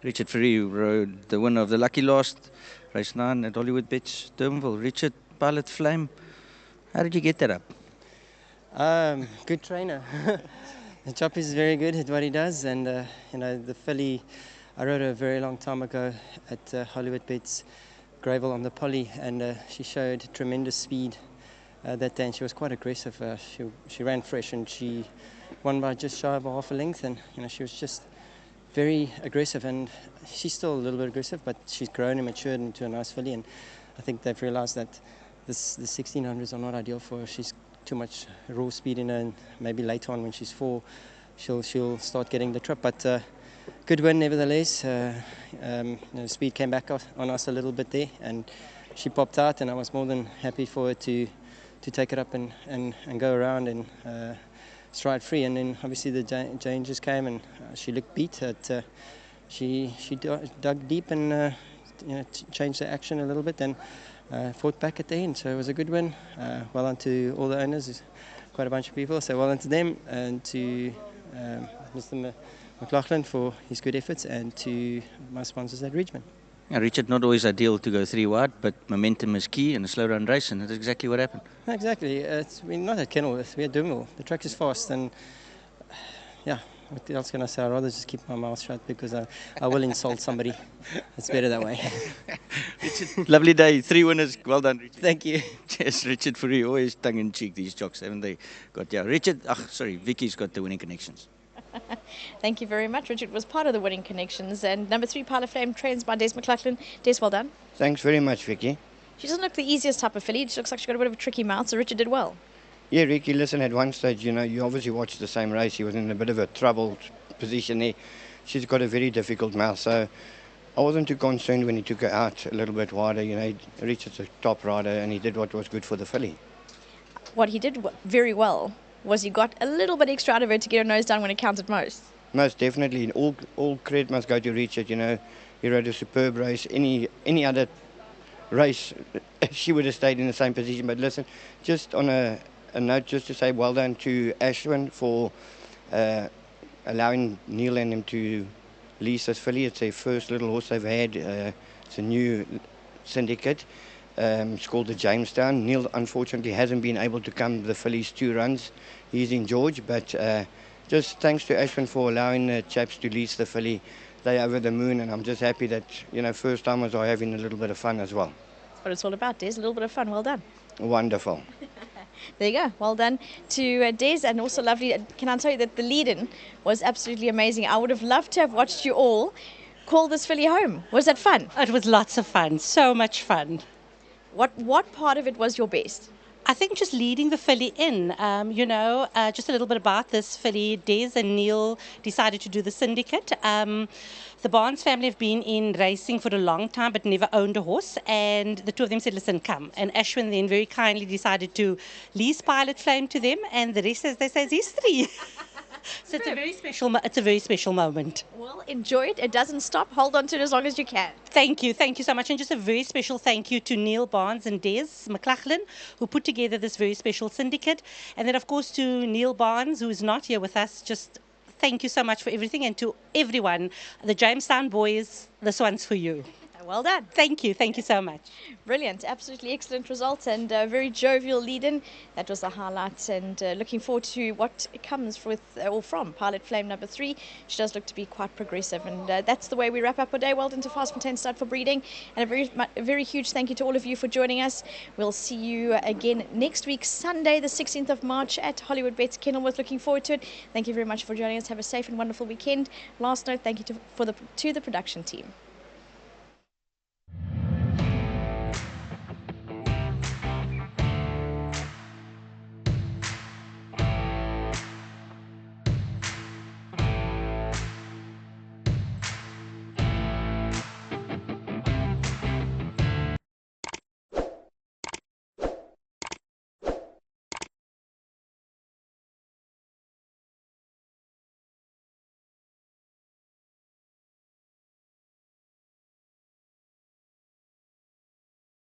Richard Fourie rode the winner of the Lucky Last, race 9 at Hollywoodbets Durbanville. Richard, Pilot Flame, how did you get that up? Good trainer. The chop is very good at what he does, and the filly I rode her a very long time ago at Hollywoodbets Greyville on the Poly, and she showed tremendous speed that day, and she was quite aggressive. She ran fresh, and she won by just shy of half a length, and she was just very aggressive, and she's still a little bit aggressive, but she's grown and matured into a nice filly, and I think they've realized that the 1600s are not ideal for her. She's too much raw speed in her, and maybe later on when she's 4 she'll start getting the trip, but good win nevertheless. Speed came back on us a little bit there, and she popped out, and I was more than happy for her to take it up and go around and stride free. And then obviously the changes came, and she looked beat. She dug deep and changed the action a little bit, and fought back at the end. So it was a good win. Well done to all the owners. There's quite a bunch of people, so well done to them, and to Mr. McLaughlin for his good efforts, and to my sponsors at Ridgeman. Yeah, Richard, not always ideal to go 3 wide, but momentum is key in a slow run race, and that's exactly what happened. Exactly. We're not at Kenilworth, we're at Durbanville. The track is fast, and yeah, what else can I say? I'd rather just keep my mouth shut, because I will insult somebody. It's better that way. Richard, lovely day. 3 winners. Well done, Richard. Thank you. Yes, Richard Fourie, always tongue-in-cheek, these jocks, haven't they? Got, yeah, Richard, Vicky's got the winning connections. Thank you very much. Richard was part of the winning connections, and number 3, Pilot Flame, trains by Des McLaughlin. Des, well done. Thanks very much, Vicky. She doesn't look the easiest type of filly. She looks like she's got a bit of a tricky mouth, so Richard did well. Yeah, Ricky, listen, at one stage, you obviously watched the same race. He was in a bit of a troubled position there. She's got a very difficult mouth, so I wasn't too concerned when he took her out a little bit wider. Richard's a top rider, and he did what was good for the filly. What he did very well was he got a little bit extra out of her to get her nose down when it counted most. Most definitely, and all credit must go to Richard. He rode a superb race. Any other race, she would have stayed in the same position. But listen, just on a note, just to say well done to Ashwin for allowing Neil and him to lease this filly. It's their first little horse they've had. It's a new syndicate. It's called the Jamestown. Neil unfortunately hasn't been able to come the filly's 2 runs. He's in George, but just thanks to Ashwin for allowing the chaps to lease the filly. They're over the moon, and I'm just happy that first timers are having a little bit of fun as well. That's what it's all about, Des. A little bit of fun. Well done. Wonderful. There you go. Well done to Des, and also lovely. Can I tell you that the lead-in was absolutely amazing. I would have loved to have watched you all call this filly home. Was that fun? It was lots of fun. So much fun. What part of it was your best? I think just leading the filly in, just a little bit about this filly. Des and Neil decided to do the syndicate. The Barnes family have been in racing for a long time but never owned a horse, and the 2 of them said, listen, come. And Ashwin then very kindly decided to lease Pilot Flame to them, and the rest, as they say, is history. So it's a very special moment. Well, enjoy it. It doesn't stop. Hold on to it as long as you can. Thank you so much, and just a very special thank you to Neil Barnes and Des McLaughlin, who put together this very special syndicate, and then of course to Neil Barnes, who is not here with us. Just thank you so much for everything, and to everyone, the Jamestown boys, this one's for you. Well done. Thank you so much. Brilliant, absolutely excellent results, and a very jovial lead-in. That was the highlight, and looking forward to what comes from Pilot Flame number 3. She does look to be quite progressive, and that's the way we wrap up our day. Well done to Fast from 10 Start for breeding, and a very huge thank you to all of you for joining us. We'll see you again next week, Sunday the 16th of March at Hollywoodbets Kenilworth. Looking forward to it. Thank you very much for joining us. Have a safe and wonderful weekend. Last note, thank you to the production team.